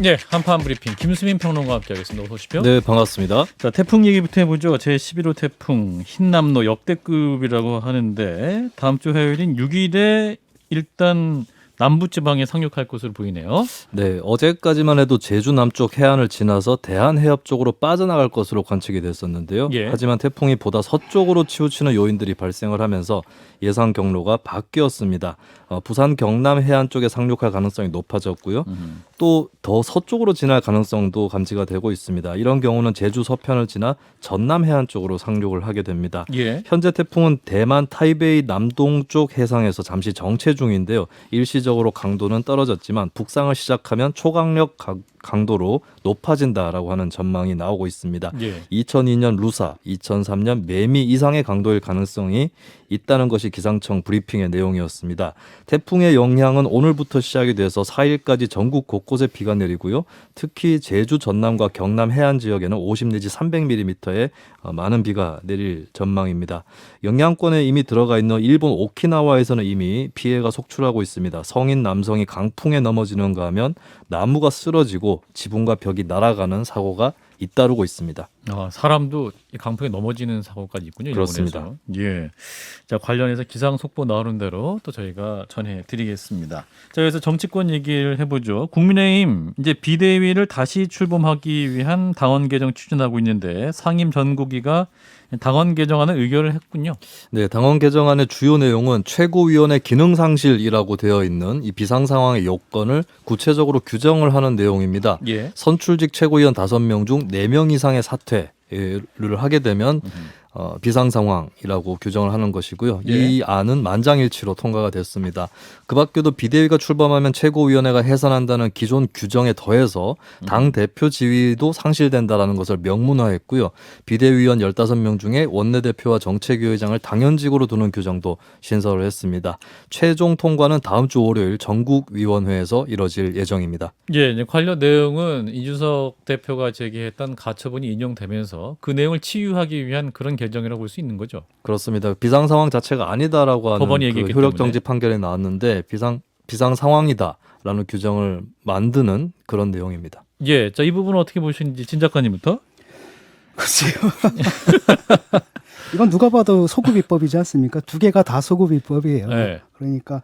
네, 한판 브리핑 김수민 평론가와 함께하겠습니다. 어서 오십시오. 네, 반갑습니다. 자, 태풍 얘기부터 해보죠. 제11호 태풍 흰남노 역대급이라고 하는데 다음 주 화요일인 6일에 일단 남부지방에 상륙할 것으로 보이네요. 네, 어제까지만 해도 제주 남쪽 해안을 지나서 대한해협 쪽으로 빠져나갈 것으로 관측이 됐었는데요. 예. 하지만 태풍이 보다 서쪽으로 치우치는 요인들이 발생을 하면서 예상 경로가 바뀌었습니다. 부산 경남 해안 쪽에 상륙할 가능성이 높아졌고요. 또 더 서쪽으로 지날 가능성도 감지가 되고 있습니다. 이런 경우는 제주 서편을 지나 전남 해안 쪽으로 상륙을 하게 됩니다. 예. 현재 태풍은 대만 타이베이 남동쪽 해상에서 잠시 정체 중인데요. 일시적으로 강도는 떨어졌지만 북상을 시작하면 초강력 강도로 높아진다라고 하는 전망이 나오고 있습니다. 예. 2002년 루사, 2003년 매미 이상의 강도일 가능성이 있다는 것이 기상청 브리핑의 내용이었습니다. 태풍의 영향은 오늘부터 시작이 돼서 4일까지 전국 곳곳에 비가 내리고요. 특히 제주 전남과 경남 해안 지역에는 50 내지 300mm의 많은 비가 내릴 전망입니다. 영향권에 이미 들어가 있는 일본 오키나와에서는 이미 피해가 속출하고 있습니다. 성인 남성이 강풍에 넘어지는가 하면 나무가 쓰러지고 지붕과 벽이 날아가는 사고가 잇따르고 있습니다. 사람도 이 강풍에 넘어지는 사고까지 있군요. 그렇습니다. 일본에서. 예. 자, 관련해서 기상 속보 나오는 대로 또 저희가 전해드리겠습니다. 자, 여기서 정치권 얘기를 해보죠. 국민의힘 이제 비대위를 다시 출범하기 위한 당원 개정 추진하고 있는데 상임 전국위가 당원 개정안을 의결을 했군요. 네, 당원 개정안의 주요 내용은 최고위원회 기능 상실이라고 되어 있는 이 비상 상황의 요건을 구체적으로 규정을 하는 내용입니다. 예. 선출직 최고위원 5명 중 4명 이상의 사퇴를 하게 되면 비상 상황이라고 규정을 하는 것이고요. 예. 이 안은 만장일치로 통과가 됐습니다. 그 밖에도 비대위가 출범하면 최고위원회가 해산한다는 기존 규정에 더해서 당 대표 지위도 상실된다라는 것을 명문화했고요. 비대위원 15명 중에 원내대표와 정책위의장을 당연직으로 두는 규정도 신설을 했습니다. 최종 통과는 다음 주 월요일 전국위원회에서 이뤄질 예정입니다. 예, 이제 관련 내용은 이준석 대표가 제기했던 가처분이 인용되면서 그 내용을 치유하기 위한 그런 결정이라고 볼 수 있는 거죠. 그렇습니다. 비상 상황 자체가 아니다라고 하는 법원이 그 얘기했기 효력 때문에. 정지 판결이 나왔는데 비상 상황이다라는 규정을 만드는 그런 내용입니다. 예, 자, 이 부분은 어떻게 보시는지 진 작가님부터. 글쎄요. 이건 누가 봐도 소급 입법이지 않습니까? 두 개가 다 소급 입법이에요. 네. 그러니까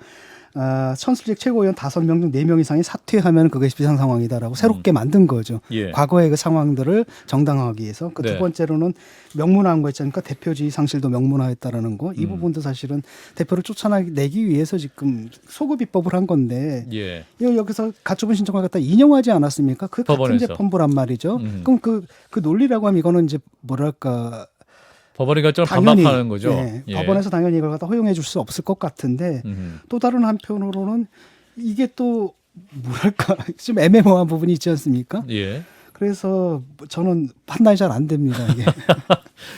선출직 최고위원 5명 중 4명 이상이 사퇴하면 그것이 비상 상황이다라고 새롭게 만든 거죠. 예. 과거의 그 상황들을 정당화하기 위해서. 그 네. 두 번째로는 명문화한 거 있지 않습니까? 대표지위 상실도 명문화했다라는 거. 이 부분도 사실은 대표를 쫓아내기 위해서 지금 소급 입법을 한 건데 예. 이거 여기서 가처분 신청을 갖다 인용하지 않았습니까? 그 같은 법원에서. 이제 펌부란 말이죠. 그럼 그 논리라고 하면 이거는 이제 뭐랄까 법원의 결정을 당연히, 반박하는 거죠. 예, 예. 법원에서 당연히 이걸 갖다 허용해 줄 수 없을 것 같은데 또 다른 한편으로는 이게 또 뭐랄까 좀 애매모호한 부분이 있지 않습니까? 예. 그래서 저는 판단이 잘 안 됩니다. 이게.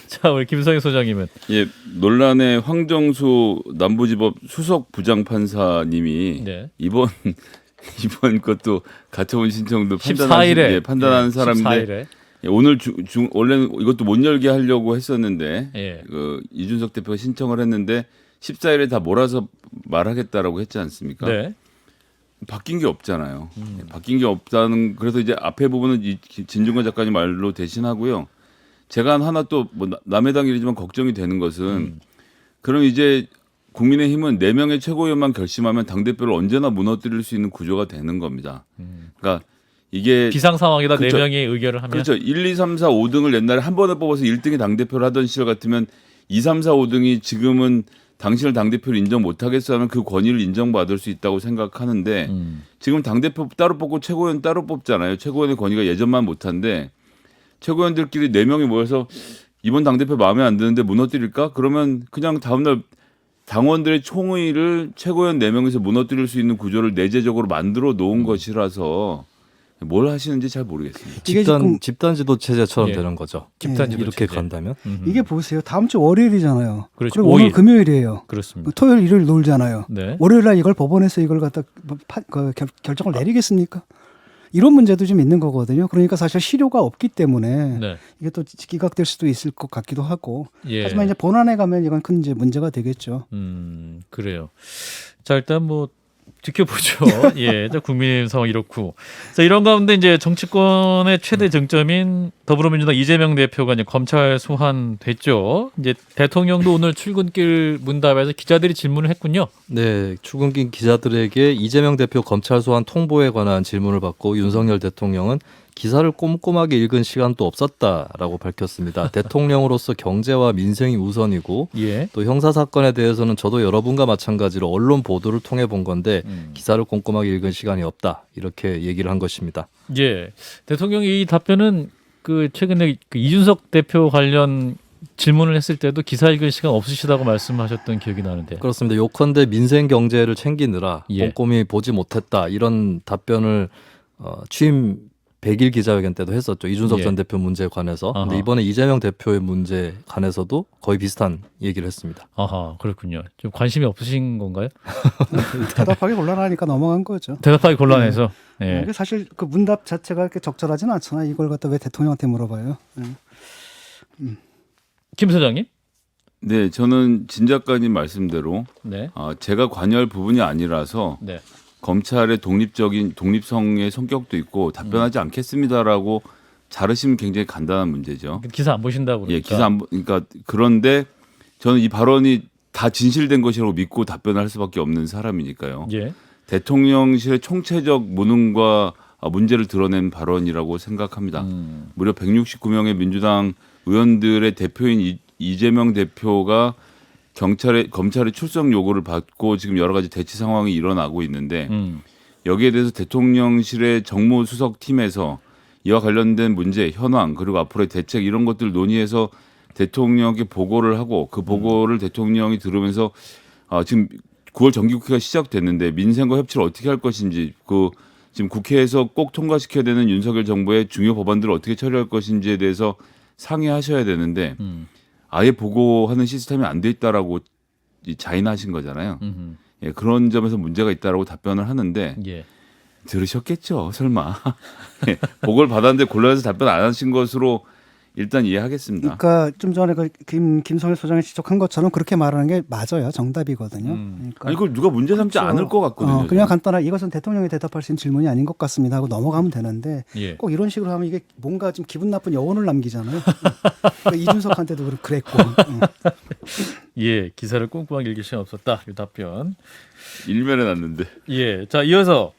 자, 우리 김성희 소장님은. 예, 논란의 황정수 남부지법 수석 부장판사님이 네. 이번 것도 가처분 신청도 14일에 판단하는 사람인데 14일에. 예, 오늘 원래는 이것도 못 열게 하려고 했었는데 예. 이준석 대표가 신청을 했는데 14일에 다 몰아서 말하겠다라고 했지 않습니까? 네. 바뀐 게 없잖아요. 바뀐 게 없다는 그래서 이제 앞에 부분은 진중권 작가님 말로 대신하고요. 제가 하나 또 뭐 남의 당 일이지만 걱정이 되는 것은 그럼 이제 국민의힘은 4명의 최고위원만 결심하면 당대표를 언제나 무너뜨릴 수 있는 구조가 되는 겁니다. 그러니까 이게 비상 상황이다. 그렇죠. 4명이 의결을 하면. 그렇죠. 1, 2, 3, 4, 5등을 옛날에 한 번에 뽑아서 1등이 당대표를 하던 시절 같으면 2, 3, 4, 5등이 지금은 당신을 당대표로 인정 못하겠어 하면 그 권위를 인정받을 수 있다고 생각하는데 지금 당대표 따로 뽑고 최고위원 따로 뽑잖아요. 최고위원의 권위가 예전만 못한데 최고위원들끼리 4명이 모여서 이번 당대표 마음에 안 드는데 무너뜨릴까? 그러면 그냥 다음날 당원들의 총의를 최고위원 4명에서 무너뜨릴 수 있는 구조를 내재적으로 만들어 놓은 것이라서 뭘 하시는지 잘 모르겠습니다. 이게 지금 집단 지도 체제처럼 예. 되는 거죠. 집단 지도 이렇게 체제. 간다면 이게 보세요. 다음 주 월요일이잖아요. 그렇죠. 그리고 오늘 5일. 금요일이에요. 그렇습니다. 토요일, 일요일 놀잖아요. 네. 월요일 날 이걸 법원에서 이걸 갖다 결정을 내리겠습니까? 이런 문제도 좀 있는 거거든요. 그러니까 사실 실효가 없기 때문에 네. 이게 또 기각될 수도 있을 것 같기도 하고. 예. 하지만 이제 본안에 가면 이건 큰 이제 문제가 되겠죠. 그래요. 자, 일단 뭐 지켜보죠. 예, 자, 국민의힘 상황 이렇고. 자, 이런 가운데 이제 정치권의 최대 쟁점인 더불어민주당 이재명 대표가 이제 검찰 소환됐죠. 이제 대통령도 오늘 출근길 문답에서 기자들이 질문을 했군요. 네, 출근길 기자들에게 이재명 대표 검찰 소환 통보에 관한 질문을 받고 윤석열 대통령은 기사를 꼼꼼하게 읽은 시간도 없었다라고 밝혔습니다. 대통령으로서 경제와 민생이 우선이고 예. 또 형사 사건에 대해서는 저도 여러분과 마찬가지로 언론 보도를 통해 본 건데 기사를 꼼꼼하게 읽은 시간이 없다 이렇게 얘기를 한 것입니다. 예. 대통령이 이 답변은 그 최근에 그 이준석 대표 관련 질문을 했을 때도 기사 읽을 시간 없으시다고 말씀하셨던 기억이 나는데. 그렇습니다. 요컨대 민생 경제를 챙기느라 예. 꼼꼼히 보지 못했다 이런 답변을 취임 100일 기자회견 때도 했었죠. 이준석 예. 전 대표 문제에 관해서. 근데 아하. 이번에 이재명 대표의 문제에 관해서도 거의 비슷한 얘기를 했습니다. 아하, 그렇군요. 좀 관심이 없으신 건가요? 대답하기 곤란하니까 넘어간 거죠. 대답하기 곤란해서. 예. 이게 사실 그 문답 자체가 그렇게 적절하지는 않잖아. 이걸 갖다 왜 대통령한테 물어봐요? 김 소장님? 네, 저는 진 작가님 말씀대로 네. 제가 관여할 부분이 아니라서 네. 검찰의 독립성의 성격도 있고 답변하지 않겠습니다라고 자르시면 굉장히 간단한 문제죠. 기사 안 보신다고 그러니까. 예, 기사 안 그러니까 그런데 저는 이 발언이 다 진실된 것이라고 믿고 답변을 할 수밖에 없는 사람이니까요. 예. 대통령실의 총체적 무능과 문제를 드러낸 발언이라고 생각합니다. 무려 169명의 민주당 의원들의 대표인 이재명 대표가 검찰의 출석 요구를 받고 지금 여러 가지 대치 상황이 일어나고 있는데 여기에 대해서 대통령실의 정무수석팀에서 이와 관련된 문제, 현황 그리고 앞으로의 대책 이런 것들 논의해서 대통령에게 보고를 하고 그 보고를 대통령이 들으면서 지금 9월 정기국회가 시작됐는데 민생과 협치를 어떻게 할 것인지 지금 국회에서 꼭 통과시켜야 되는 윤석열 정부의 중요 법안들을 어떻게 처리할 것인지에 대해서 상의하셔야 되는데 아예 보고하는 시스템이 안 돼 있다라고 자인하신 거잖아요. 예, 그런 점에서 문제가 있다라고 답변을 하는데 예. 들으셨겠죠, 설마. 예, 보고를 받았는데 곤란해서 답변 안 하신 것으로 일단 이해하겠습니다. 그러니까 좀 전에 김성일 소장이 지적한 것처럼 그렇게 말하는 게 맞아요. 정답이거든요. 그러니까 아니 이걸 누가 문제 삼지 그렇죠. 않을 것 같거든요. 그냥 저는. 간단하게 이것은 대통령이 대답할 수 있는 질문이 아닌 것 같습니다 하고 넘어가면 되는데 예. 꼭 이런 식으로 하면 이게 뭔가 좀 기분 나쁜 여운을 남기잖아요. 그러니까 이준석한테도 그랬고. 예, 기사를 꼼꼼하게 읽을 시간 없었다. 이 답변. 일면에 났는데. 예, 자 이어서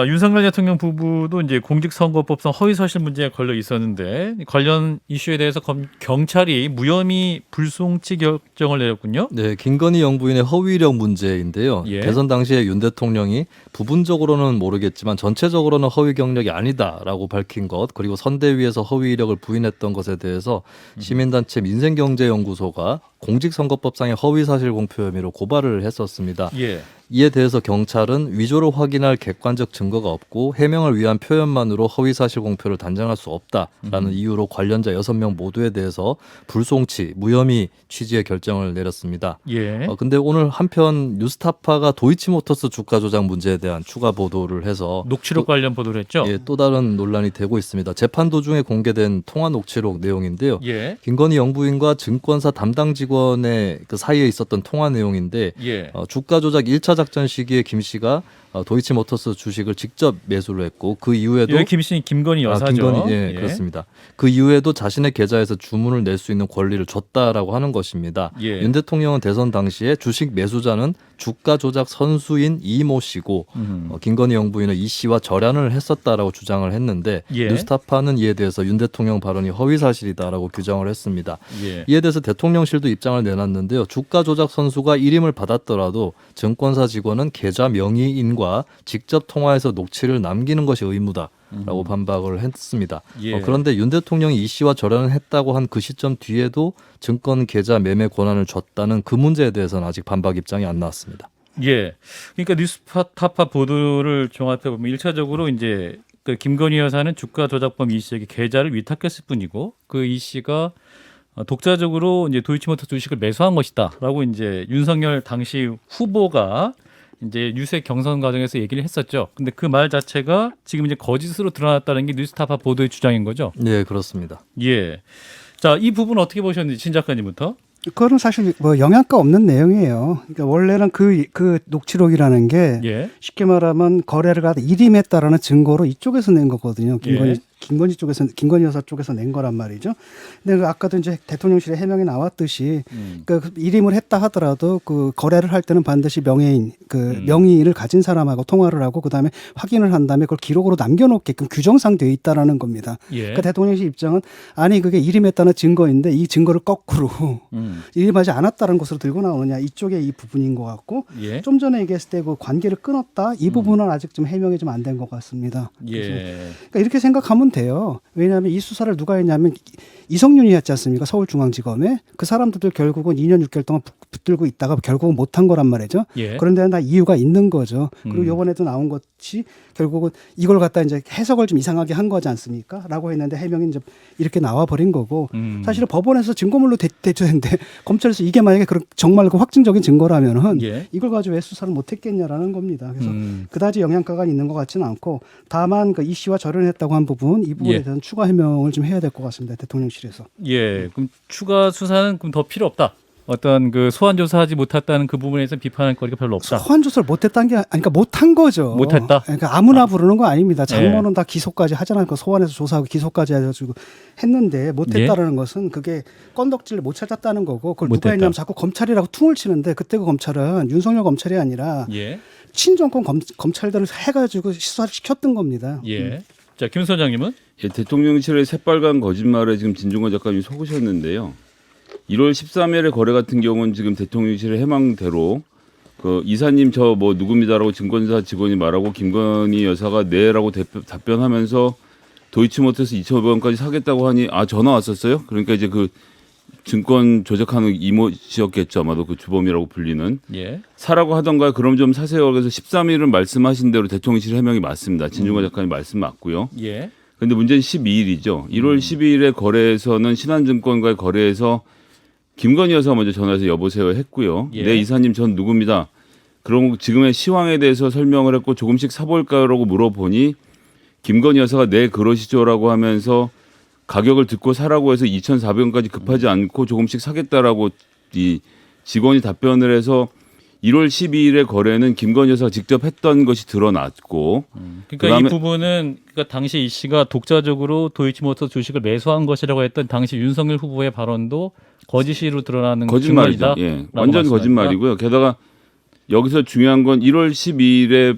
윤석열 대통령 부부도 이제 공직선거법상 허위사실 문제에 걸려 있었는데 관련 이슈에 대해서 경찰이 무혐의 불송치 결정을 내렸군요. 네, 김건희 영부인의 허위 이력 문제인데요. 예. 대선 당시에 윤 대통령이 부분적으로는 모르겠지만 전체적으로는 허위 경력이 아니다라고 밝힌 것, 그리고 선대위에서 허위 이력을 부인했던 것에 대해서 시민단체 민생경제연구소가 공직선거법상의 허위사실 공표 혐의로 고발을 했었습니다. 예. 이에 대해서 경찰은 위조를 확인할 객관적 증거가 없고 해명을 위한 표현만으로 허위사실 공표를 단정할 수 없다라는 이유로 관련자 6명 모두에 대해서 불송치, 무혐의 취지의 결정을 내렸습니다. 예. 근데 오늘 한편 뉴스타파가 도이치모터스 주가 조작 문제에 대한 추가 보도를 해서 녹취록 관련 보도를 했죠. 예, 또 다른 논란이 되고 있습니다. 재판 도중에 공개된 통화 녹취록 내용인데요. 예. 김건희 영부인과 증권사 담당 직원의 그 사이에 있었던 통화 내용인데 예. 주가 조작 1차 작전 시기에 김 씨가 도이치모터스 주식을 직접 매수를 했고 그 이후에도 여기 김 씨는 김건희 여사죠. 예, 그렇습니다. 그 이후에도 자신의 계좌에서 주문을 낼 수 있는 권리를 줬다라고 하는 것입니다. 예. 윤 대통령은 대선 당시에 주식 매수자는 주가 조작 선수인 이모 씨고 김건희 영부인은 이 씨와 절연을 했었다라고 주장을 했는데 예. 뉴스타파는 이에 대해서 윤 대통령 발언이 허위 사실이다라고 규정을 했습니다. 예. 이에 대해서 대통령실도 입장을 내놨는데요. 주가 조작 선수가 일임을 받았더라도 증권사 직원은 계좌 명의인과 직접 통화해서 녹취를 남기는 것이 의무다라고 반박을 했습니다. 예. 그런데 윤 대통령이 이 씨와 절연을 했다고 한 그 시점 뒤에도 증권 계좌 매매 권한을 줬다는 그 문제에 대해서는 아직 반박 입장이 안 나왔습니다. 예. 그러니까 뉴스타파 보도를 종합해 보면 1차적으로 이제 그 김건희 여사는 주가 조작범 이 씨에게 계좌를 위탁했을 뿐이고 그 이 씨가 독자적으로 이제 도이치모터 주식을 매수한 것이다라고 이제 윤석열 당시 후보가 이제 유세 경선 과정에서 얘기를 했었죠. 근데 그 말 자체가 지금 이제 거짓으로 드러났다는 게 뉴스타파 보도의 주장인 거죠. 네, 그렇습니다. 예. 자, 이 부분 어떻게 보셨는지 신 작가님부터. 그거는 사실 뭐 영향가 없는 내용이에요. 그러니까 원래는 그 녹취록이라는 게 예. 쉽게 말하면 거래를 하다 일임했다라는 증거로 이쪽에서 낸 거거든요. 예. 김건희 여사 쪽에서 낸 거란 말이죠. 근데 그 아까도 이제 대통령실에 해명이 나왔듯이 그 일임을 했다 하더라도 그 거래를 할 때는 반드시 명예인 명의인을 가진 사람하고 통화를 하고 그다음에 확인을 한 다음에 그걸 기록으로 남겨놓게끔 규정상 돼 있다라는 겁니다. 예. 그러니까 대통령실 입장은 아니 그게 일임했다는 증거인데 이 증거를 거꾸로 일임하지 않았다는 것으로 들고 나오느냐 이쪽에 이 부분인 것 같고 예. 좀 전에 얘기했을 때 그 관계를 끊었다 이 부분은 아직 좀 해명이 좀 안 된 것 같습니다. 예. 그러니까 이렇게 생각하면 돼요. 왜냐하면 이 수사를 누가 했냐면 이성윤이 했지 않습니까? 서울중앙지검에 그 사람들도 결국은 2년 6개월 동안 붙들고 있다가 결국은 못한 거란 말이죠. 예. 그런데 다 이유가 있는 거죠. 그리고 이번에도 나온 것이 결국은 이걸 갖다 이제 해석을 좀 이상하게 한 거지 않습니까? 라고 했는데 해명이 이제 이렇게 나와 버린 거고 사실은 법원에서 증거물로 대조했는데 검찰에서 이게 만약에 정말 그 확증적인 증거라면은 예. 이걸 가지고 왜 수사를 못했겠냐라는 겁니다. 그래서 그다지 영향가가 있는 것 같지는 않고 다만 그 이 씨와 절연했다고 한 부분 이 부분에 예. 대한 추가 해명을 좀 해야 될 것 같습니다. 대통령실에서. 예. 그럼 추가 수사는 그럼 더 필요 없다. 어떤 그 소환 조사하지 못했다는 그 부분에서 비판할 거리가 별로 없다. 소환 조사를 못했다는 게 그러니까 못한 거죠. 못했다? 그러니까 아무나 부르는 거 아닙니다. 장모는 다 기소까지 하잖아요. 그 소환해서 조사하고 기소까지 해가지고 했는데 못했다라는 것은 그게 건덕지를 못 찾았다는 거고 그걸 누가 못했다. 했냐면 자꾸 검찰이라고 퉁을 치는데 그때 그 검찰은 윤석열 검찰이 아니라 예. 친정권 검찰들을 해가지고 수사를 시켰던 겁니다. 예. 자, 김 소장님은 예, 대통령실의 새빨간 거짓말에 지금 진중권 작가님이 속으셨는데요. 1월 13일에 거래 같은 경우는 지금 대통령실의 해망대로 그 이사님 저 뭐 누굽니다라고 증권사 직원이 말하고 김건희 여사가 네라고 답변하면서 도이치모터스 2,500원까지 사겠다고 하니 아 전화 왔었어요. 그러니까 이제 그 증권 조작하는 이모 씨였겠죠. 아마도 그 주범이라고 불리는. 예. 사라고 하던가 그럼 좀 사세요. 그래서 13일은 말씀하신 대로 대통령실 해명이 맞습니다. 진중권 작가님 말씀 맞고요. 예. 근데 문제는 12일이죠. 1월 12일에 거래에서는 신한증권과의 거래에서 김건희 여사가 먼저 전화해서 여보세요 했고요. 예. 네 이사님 전 누굽니다. 그럼 지금의 시황에 대해서 설명을 했고 조금씩 사볼까요라고 물어보니 김건희 여사가 네 그러시죠라고 하면서 가격을 듣고 사라고 해서 2,400원까지 급하지 않고 조금씩 사겠다라고 이 직원이 답변을 해서 1월 12일에 거래는 김건희 여사가 직접 했던 것이 드러났고 그러니까 이 부분은 그러니까 당시 이 씨가 독자적으로 도이치모터 주식을 매수한 것이라고 했던 당시 윤석열 후보의 발언도 거짓으로 드러나는 거짓말이죠. 증거이다. 예, 완전 거짓말이고요. 게다가 여기서 중요한 건 1월 12일에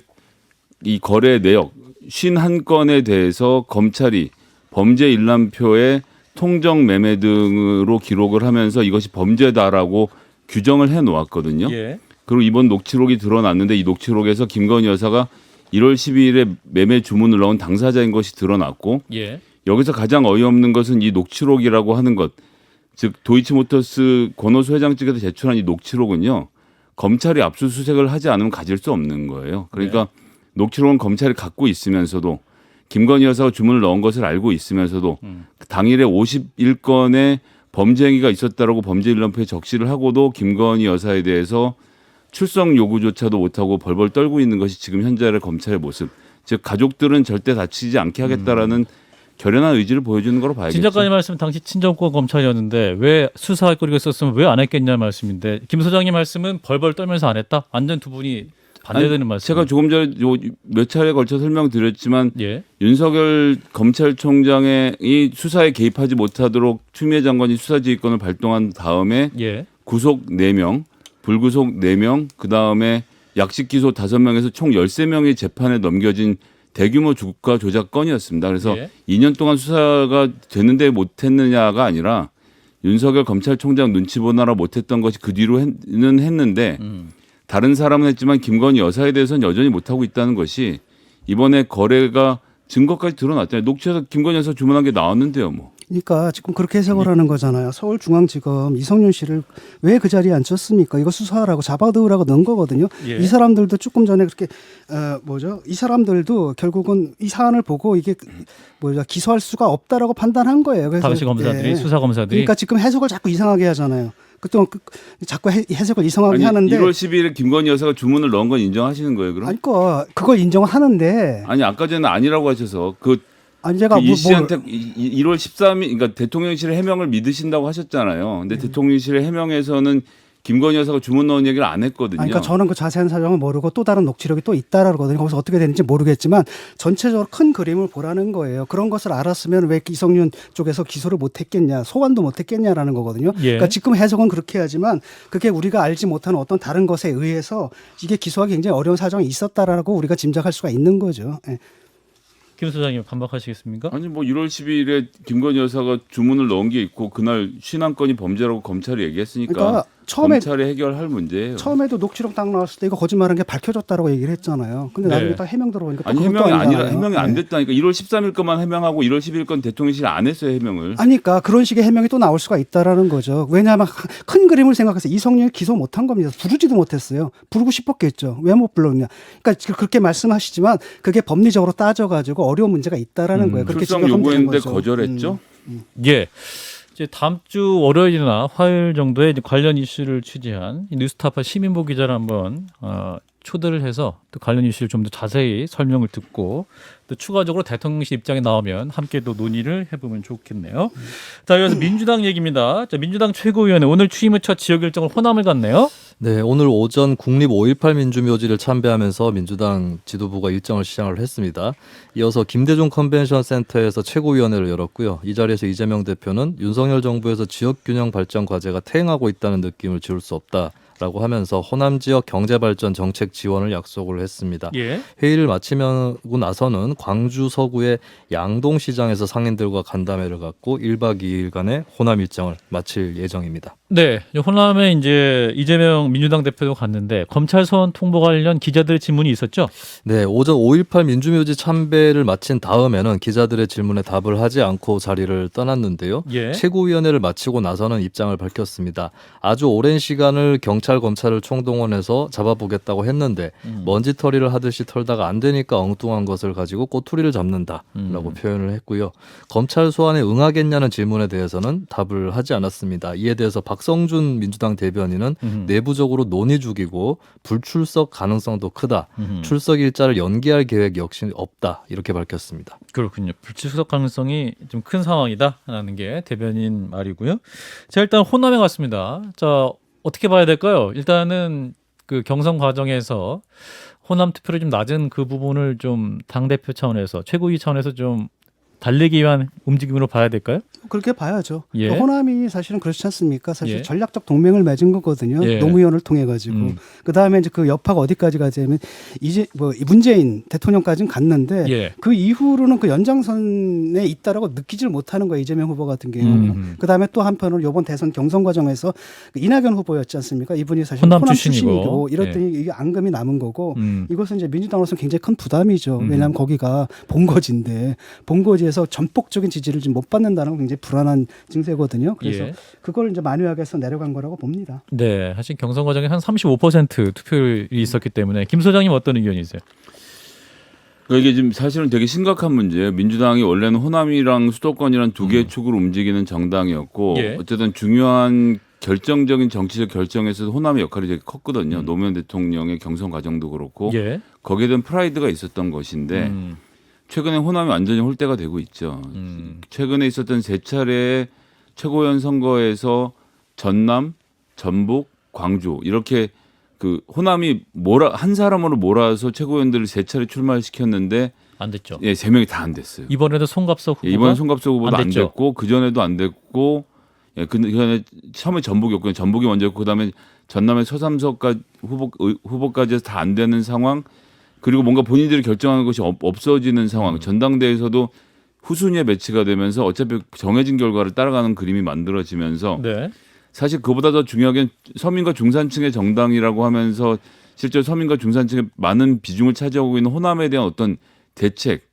이 거래 내역 51건에 대해서 검찰이 범죄 일람표에 통정 매매 등으로 기록을 하면서 이것이 범죄다라고 규정을 해 놓았거든요. 예. 그리고 이번 녹취록이 드러났는데 이 녹취록에서 김건희 여사가 1월 12일에 매매 주문을 넣은 당사자인 것이 드러났고 예. 여기서 가장 어이없는 것은 이 녹취록이라고 하는 것, 즉 도이치모터스 권오수 회장 측에서 제출한 이 녹취록은요. 검찰이 압수수색을 하지 않으면 가질 수 없는 거예요. 그러니까 녹취록은 검찰이 갖고 있으면서도 김건희 여사가 주문을 넣은 것을 알고 있으면서도 당일에 51건의 범죄 행위가 있었다라고 범죄 일람표에 적시를 하고도 김건희 여사에 대해서 출석 요구조차도 못하고 벌벌 떨고 있는 것이 지금 현재의 검찰의 모습. 즉 가족들은 절대 다치지 않게 하겠다라는 결연한 의지를 보여주는 거로 봐야겠죠. 진 작가님 말씀 당시 친정권 검찰이었는데 왜 수사할 거리가 있었으면 왜 안 했겠냐 말씀인데 김 소장님 말씀은 벌벌 떨면서 안 했다? 완전 두 분이 반대되는 말씀. 제가 조금 전에 몇 차례에 걸쳐 설명드렸지만 예. 윤석열 검찰총장이 수사에 개입하지 못하도록 추미애 장관이 수사지휘권을 발동한 다음에 예. 구속 4명, 불구속 4명, 그다음에 약식 기소 5명에서 총 13명의 재판에 넘겨진 대규모 주가 조작 건이었습니다. 그래서 예. 2년 동안 수사가 됐는데 못했느냐가 아니라 윤석열 검찰총장 눈치 보느라 못했던 것이 그 뒤로는 했는데 다른 사람은 했지만 김건희 여사에 대해서는 여전히 못하고 있다는 것이 이번에 거래가 증거까지 드러났잖아요. 녹취에서 김건희 여사 주문한 게 나왔는데요. 뭐. 그러니까 지금 그렇게 해석을 하는 거잖아요. 서울중앙지검 이성윤 씨를 왜 그 자리에 앉혔습니까? 이거 수사하라고 잡아두라고 넣은 거거든요. 예. 이 사람들도 조금 전에 그렇게 이 사람들도 결국은 이 사안을 보고 이게 기소할 수가 없다라고 판단한 거예요. 그래서 당시 검사들이 수사 검사들이 그러니까 지금 해석을 자꾸 이상하게 하잖아요. 그동안 자꾸 해석을 이상하게 아니, 하는데 1월 12일에 김건희 여사가 주문을 넣은 건 인정하시는 거예요, 그럼? 아니 그걸 인정을 하는데 아니 아까 전에 아니라고 하셔서 아니 제가 이 씨한테 1월 13일 그러니까 대통령실의 해명을 믿으신다고 하셨잖아요. 근데 대통령실의 해명에서는 김건희 여사가 주문 넣은 얘기를 안 했거든요. 그러니까 저는 그 자세한 사정을 모르고 또 다른 녹취록이 또 있다라거든요. 거기서 어떻게 되는지 모르겠지만 전체적으로 큰 그림을 보라는 거예요. 그런 것을 알았으면 왜 이성윤 쪽에서 기소를 못했겠냐, 소환도 못했겠냐라는 거거든요. 예. 그러니까 지금 해석은 그렇게 하지만 그게 우리가 알지 못하는 어떤 다른 것에 의해서 이게 기소하기 굉장히 어려운 사정이 있었다라고 우리가 짐작할 수가 있는 거죠. 예. 김 소장님 반박하시겠습니까? 아니 뭐 1월 10일에 김건희 여사가 주문을 넣은 게 있고 그날 신안건이 범죄라고 검찰이 얘기했으니까 그러니까 처음에 검찰이 해결할 문제예요. 처음에도 녹취록 딱 나왔을 때 이거 거짓말한 게 밝혀졌다라고 얘기를 했잖아요. 근데 나중에 네. 딱 해명 들어보니까 아니 또 그것도 해명이 아니라 아니잖아요. 해명이 안 네. 됐다니까 1월 13일 것만 해명하고 1월 10일 건 대통령실이 안 했어요 해명을. 아니까 그런 식의 해명이 또 나올 수가 있다라는 거죠. 왜냐하면 큰 그림을 생각해서 이성윤을 기소 못한 겁니다. 부르지도 못했어요. 부르고 싶었겠죠. 왜 못 불렀냐. 그러니까 그렇게 말씀하시지만 그게 법리적으로 따져가지고 어려운 문제가 있다라는 거예요. 그렇게 출석 지적하면 되는 요구했는데 거죠. 거절했죠. 예. 이제 다음 주 월요일이나 화요일 정도에 이제 관련 이슈를 취재한 이 뉴스타파 시민보 기자를 한번 초대를 해서 또 관련 이슈를 좀 더 자세히 설명을 듣고 또 추가적으로 대통령실 입장에 나오면 함께 또 논의를 해보면 좋겠네요. 자, 이어서 민주당 얘기입니다. 자, 민주당 최고위원회 오늘 취임 후 첫 지역 일정을 호남을 갔네요. 네, 오늘 오전 국립 5.18 민주묘지를 참배하면서 민주당 지도부가 일정을 시작을 했습니다. 이어서 김대중 컨벤션 센터에서 최고위원회를 열었고요. 이 자리에서 이재명 대표는 윤석열 정부에서 지역균형 발전 과제가 퇴행하고 있다는 느낌을 지울 수 없다라고 하면서 호남 지역 경제발전 정책 지원을 약속을 했습니다. 예. 회의를 마치고 나서는 광주 서구의 양동시장에서 상인들과 간담회를 갖고 1박 2일간의 호남 일정을 마칠 예정입니다. 네, 호남에 이제 이재명 민주당 대표도 갔는데 검찰 소환 통보 관련 기자들의 질문이 있었죠. 네, 오전 5.18 민주묘지 참배를 마친 다음에는 기자들의 질문에 답을 하지 않고 자리를 떠났는데요. 예. 최고위원회를 마치고 나서는 입장을 밝혔습니다. 아주 오랜 시간을 경찰, 검찰을 총동원해서 잡아보겠다고 했는데 먼지털이를 하듯이 털다가 안 되니까 엉뚱한 것을 가지고 꼬투리를 잡는다라고 표현을 했고요. 검찰 소환에 응하겠냐는 질문에 대해서는 답을 하지 않았습니다. 이에 대해서 박성준 민주당 대변인은 내부적으로 논의 중이고 불출석 가능성도 크다. 출석 일자를 연기할 계획 역시 없다. 이렇게 밝혔습니다. 그렇군요. 불출석 가능성이 좀 큰 상황이다라는 게 대변인 말이고요. 자, 일단 호남에 갔습니다. 자, 어떻게 봐야 될까요? 일단은 그 경선 과정에서 호남 투표율이 좀 낮은 그 부분을 좀 당대표 차원에서 최고위 차원에서 좀 달래기 위한 움직임으로 봐야 될까요? 그렇게 봐야죠. 예. 호남이 사실은 그렇지 않습니까? 사실 예. 전략적 동맹을 맺은 거거든요. 예. 노무현을 통해 가지고. 그 다음에 이제 그 여파가 어디까지 가냐면 이제 뭐 문재인 대통령까지는 갔는데 예. 그 이후로는 그 연장선에 있다라고 느끼질 못하는 거예요. 이재명 후보 같은 경우는. 그 다음에 또 한편으로 이번 대선 경선 과정에서 그 이낙연 후보였지 않습니까? 이분이 사실 호남 호남 출신이고. 출신이고 이랬더니 이게 앙금이 남은 거고 이것은 이제 민주당으로서는 굉장히 큰 부담이죠. 왜냐하면 거기가 본거지인데 본거지에서 전폭적인 지지를 지금 못 받는다는 건 굉장히 불안한 증세거든요. 그래서 예. 그걸 이제 만회하기 위해서 내려간 거라고 봅니다. 네, 사실 경선 과정에 한 35% 투표율이 있었기 때문에 김 소장님 어떤 의견이세요? 그러니까 이게 지금 사실은 되게 심각한 문제예요. 민주당이 원래는 호남이랑 수도권이랑 두 개의 축으로 움직이는 정당이었고 예. 어쨌든 중요한 결정적인 정치적 결정에서 호남의 역할이 되게 컸거든요. 노무현 대통령의 경선 과정도 그렇고 예. 거기에 대한 프라이드가 있었던 것인데 최근에 호남이 완전히 홀대가 되고 있죠. 최근에 있었던 세 차례의 최고위원 선거에서 전남, 전북, 광주 이렇게 그 호남이 한 사람으로 몰아서 최고위원들을 세 차례 출마시켰는데 안 됐죠. 예, 세 명이 다 안 됐어요. 이번에도 송갑석 후보가 이번 송갑석 후보도 안 됐죠. 됐고 그 전에도 안 됐고 예, 그전에 처음에 전북이었고요. 전북이 먼저였고 그다음에 전남의 서삼석까지 후보까지 해서 다 안 되는 상황. 그리고 뭔가 본인들이 결정하는 것이 없어지는 상황. 전당대회에서도 후순위에 배치가 되면서 어차피 정해진 결과를 따라가는 그림이 만들어지면서 네. 사실 그보다 더 중요하게 서민과 중산층의 정당이라고 하면서 실제로 서민과 중산층의 많은 비중을 차지하고 있는 호남에 대한 어떤 대책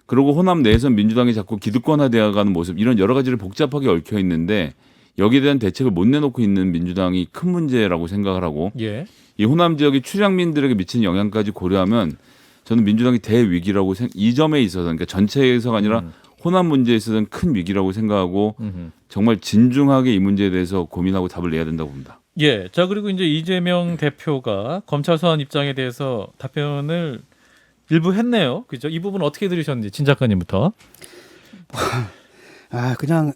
그리고 호남 내에서 민주당이 자꾸 기득권화되어가는 모습 이런 여러 가지를 복잡하게 얽혀 있는데 여기에 대한 대책을 못 내놓고 있는 민주당이 큰 문제라고 생각을 하고 예. 이 호남 지역의 출향민들에게 미치는 영향까지 고려하면 저는 민주당이 대위기라고 이 점에 있어서 그러니까 전체에서가 아니라 호남 문제에 있어서는 큰 위기라고 생각하고 정말 진중하게 이 문제에 대해서 고민하고 답을 내야 된다고 봅니다. 예. 자, 그리고 이제 이재명 대표가 검찰 소환 입장에 대해서 답변을 일부 했네요. 그죠? 이 부분 어떻게 들으셨는지 진 작가님부터. 그냥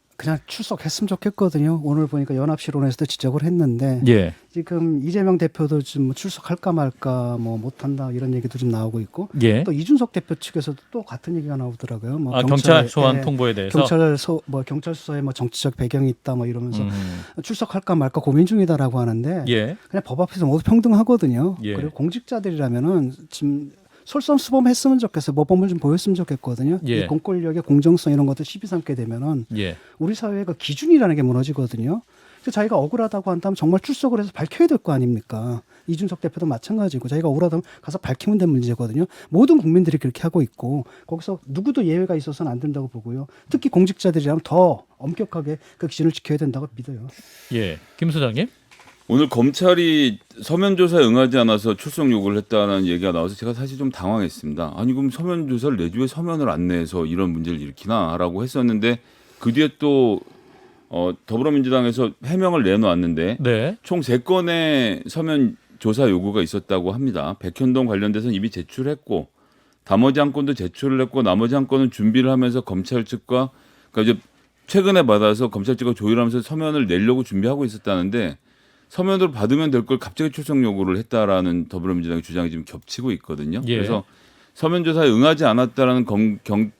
출석했으면 좋겠거든요. 오늘 보니까 연합실론에서도 지적을 했는데 예. 지금 이재명 대표도 좀 출석할까 말까 뭐 못한다 이런 얘기도 좀 나오고 있고 예. 또 이준석 대표 측에서도 또 같은 얘기가 나오더라고요. 뭐 경찰 소환 예, 통보에 대해서. 경찰 수사에 뭐 정치적 배경이 있다 뭐 이러면서 음. 출석할까 말까 고민 중이다라고 하는데 예. 그냥 법 앞에서 모두 평등하거든요. 예. 그리고 공직자들이라면은 지금 솔선수범했으면 좋겠어요. 모범을 좀 보였으면 좋겠거든요. 예. 이 공권력의 공정성 이런 것도 시비 삼게 되면은 예. 우리 사회가 기준이라는 게 무너지거든요. 그래서 자기가 억울하다고 한다면 정말 출석을 해서 밝혀야 될 거 아닙니까? 이준석 대표도 마찬가지고 자기가 억울하다면 가서 밝히면 된 문제거든요. 모든 국민들이 그렇게 하고 있고 거기서 누구도 예외가 있어서는 안 된다고 보고요. 특히 공직자들이라면 더 엄격하게 그 기준을 지켜야 된다고 믿어요. 예. 김 소장님. 오늘 검찰이 서면 조사에 응하지 않아서 출석 요구를 했다는 얘기가 나와서 제가 사실 좀 당황했습니다. 아니 그럼 서면 조사를 내주에 왜 서면을 안 내서 이런 문제를 일으키나라고 했었는데 그 뒤에 또 더불어민주당에서 해명을 내놓았는데 네. 총 3건의 서면 조사 요구가 있었다고 합니다. 백현동 관련돼서는 이미 제출했고 나머지 한 건도 제출을 했고 나머지 한 건은 준비를 하면서 검찰 측과 그러니까 이제 최근에 받아서 검찰 측과 조율하면서 서면을 내려고 준비하고 있었다는데 서면으로 받으면 될 걸 갑자기 출석 요구를 했다라는 더불어민주당의 주장이 지금 겹치고 있거든요. 예. 그래서 서면 조사에 응하지 않았다라는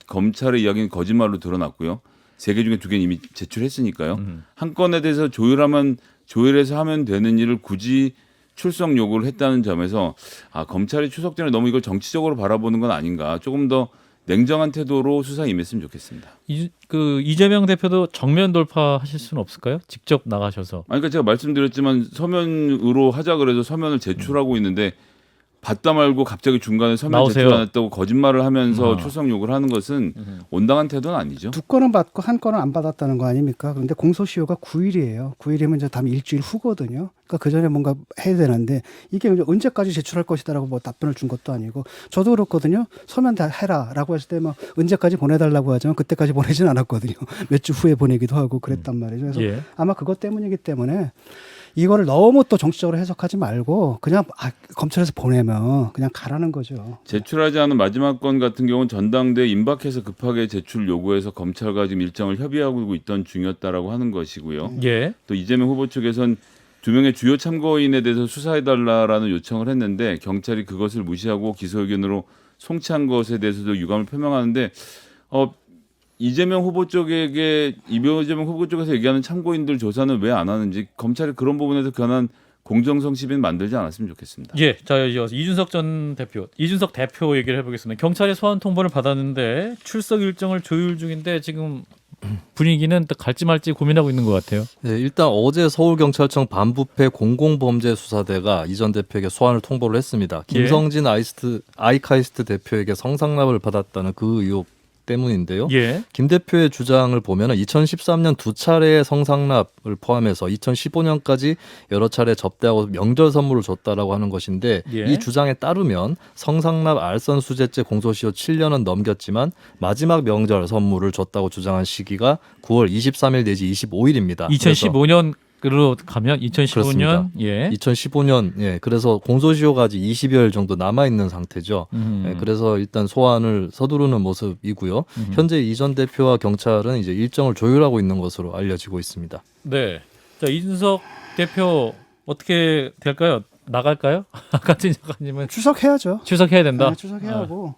검찰의 이야기는 거짓말로 드러났고요. 3개 중에 2개는 이미 제출했으니까요. 한 건에 대해서 조율해서 하면 되는 일을 굳이 출석 요구를 했다는 점에서 검찰이 추석 전에 너무 이걸 정치적으로 바라보는 건 아닌가. 조금 더 냉정한 태도로 수사에 임했으면 좋겠습니다. 이재명 대표도 정면 돌파하실 수는 없을까요? 직접 나가셔서. 그러니까 제가 말씀드렸지만 서면으로 하자 그래서 서면을 제출하고 있는데 받다 말고 갑자기 중간에 서면 나오세요. 제출 안 했다고 거짓말을 하면서 출석 요구를 하는 것은 온당한 태도는 아니죠. 2건은 받고 1건은 안 받았다는 거 아닙니까? 그런데 공소시효가 9일이에요. 9일이면 이제 다음 일주일 후거든요. 그러니까 그 전에 뭔가 해야 되는데 이게 이제 언제까지 제출할 것이다라고 뭐 답변을 준 것도 아니고 저도 그렇거든요. 서면 다 해라라고 했을 때 막 언제까지 보내달라고 하지만 그때까지 보내진 않았거든요. 몇 주 후에 보내기도 하고 그랬단 말이죠. 그래서 예. 아마 그것 때문이기 때문에 이거를 너무 또 정치적으로 해석하지 말고 그냥 검찰에서 보내면 그냥 가라는 거죠. 제출하지 않은 마지막 건 같은 경우는 전당대회 임박해서 급하게 제출 요구해서 검찰과 지금 일정을 협의하고 있던 중이었다라고 하는 것이고요. 예. 또 이재명 후보 측에선 2명의 주요 참고인에 대해서 수사해달라라는 요청을 했는데 경찰이 그것을 무시하고 기소 의견으로 송치한 것에 대해서도 유감을 표명하는데 이재명 후보 쪽에서 얘기하는 참고인들 조사는 왜 안 하는지 검찰이 그런 부분에서 견한 공정성 시비는 만들지 않았으면 좋겠습니다. 예. 자, 이어서 이준석 대표 얘기를 해보겠습니다. 경찰이 소환 통보를 받았는데 출석 일정을 조율 중인데 지금 분위기는 또 갈지 말지 고민하고 있는 것 같아요. 네, 일단 어제 서울경찰청 반부패 공공범죄수사대가 이 전 대표에게 소환을 통보를 했습니다. 김성진 아이카이스트 대표에게 성상납을 받았다는 그 의혹 때문인데요. 예. 김 대표의 주장을 보면 2013년 2차례의 성상납을 포함해서 2015년까지 여러 차례 접대하고 명절 선물을 줬다라고 하는 것인데 예. 이 주장에 따르면 성상납 알선수재죄 공소시효 7년은 넘겼지만 마지막 명절 선물을 줬다고 주장한 시기가 9월 23일 내지 25일입니다. 2015년으로 가면 2015년 그렇습니다. 예. 2015년 그래서 공소시효가 아직 20여일 정도 남아 있는 상태죠. 그래서 일단 소환을 서두르는 모습이고요. 현재 이 전 대표와 경찰은 이제 일정을 조율하고 있는 것으로 알려지고 있습니다. 네. 자, 이준석 대표 어떻게 될까요? 나갈까요? 아까 진 작가님은 출석해야죠. 출석해야 된다. 출석해야 하고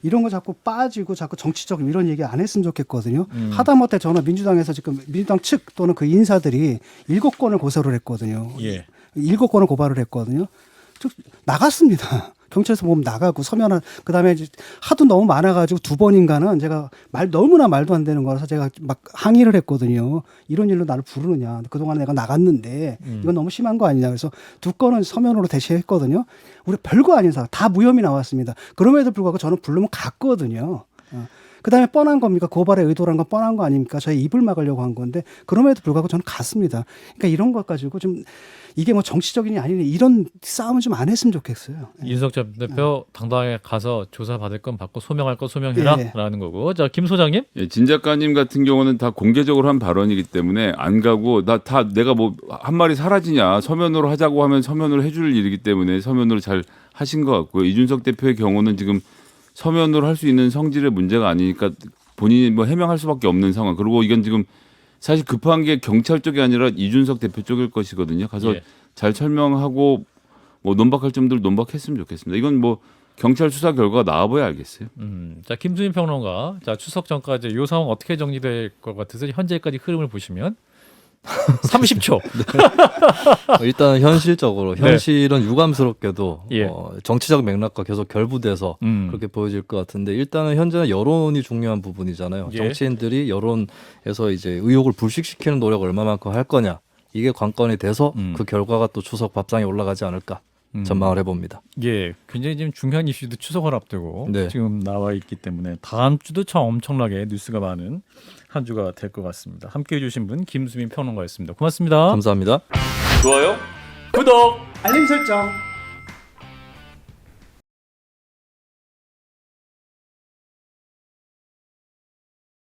이런 거 자꾸 빠지고 자꾸 정치적 이런 얘기 안 했으면 좋겠거든요. 하다못해 저는 민주당에서 지금 민주당 측 또는 그 인사들이 7건을 고소를 했거든요. 예. 7건을 고발을 했거든요. 즉 나갔습니다. 경찰에서 보면 나가고 서면한 그다음에 이제 하도 너무 많아가지고 2번인가는 제가 너무나 말도 안 되는 거라서 제가 막 항의를 했거든요. 이런 일로 나를 부르느냐. 그동안 내가 나갔는데 이건 너무 심한 거 아니냐. 그래서 2건은 서면으로 대시했거든요. 우리 별거 아닌 사람 다 무혐의 나왔습니다. 그럼에도 불구하고 저는 부르면 갔거든요. 그다음에 뻔한 겁니까? 고발의 의도란 건 뻔한 거 아닙니까? 저희 입을 막으려고 한 건데 그럼에도 불구하고 저는 갔습니다. 그러니까 이런 것 가지고 좀 이게 뭐 정치적이니 아니니 이런 싸움은 좀 안 했으면 좋겠어요. 이준석 전 대표 당당하게 가서 조사 받을 건 받고 소명할 건 소명해라라는 예. 거고. 자, 김 소장님. 예, 진 작가님 같은 경우는 다 공개적으로 한 발언이기 때문에 안 가고 내가 뭐 한 말이 사라지냐 서면으로 하자고 하면 서면으로 해줄 일이기 때문에 서면으로 잘 하신 것 같고요. 이준석 대표의 경우는 지금 서면으로 할 수 있는 성질의 문제가 아니니까 본인이 뭐 해명할 수밖에 없는 상황. 그리고 이건 지금 사실 급한 게 경찰 쪽이 아니라 이준석 대표 쪽일 것이거든요. 가서 예. 잘 설명하고 뭐 논박할 점들 논박했으면 좋겠습니다. 이건 뭐 경찰 수사 결과가 나와봐야 알겠어요. 자, 김수민 평론가. 자, 추석 전까지 이 상황 어떻게 정리될 것 같으세요? 현재까지 흐름을 보시면 30초. 일단 현실적으로 네. 현실은 유감스럽게도 예. 정치적 맥락과 계속 결부돼서 그렇게 보여질 것 같은데 일단은 현재는 여론이 중요한 부분이잖아요. 예. 정치인들이 여론에서 이제 의혹을 불식시키는 노력을 얼마만큼 할 거냐 이게 관건이 돼서 그 결과가 또 추석 밥상에 올라가지 않을까 전망을 해봅니다. 예, 굉장히 지금 중요한 이슈도 추석을 앞두고 네. 지금 나와 있기 때문에 다음 주도 참 엄청나게 뉴스가 많은 한 주가 될 것 같습니다. 함께해 주신 분 김수민 평론가였습니다. 고맙습니다. 감사합니다. 좋아요, 구독. 알림 설정.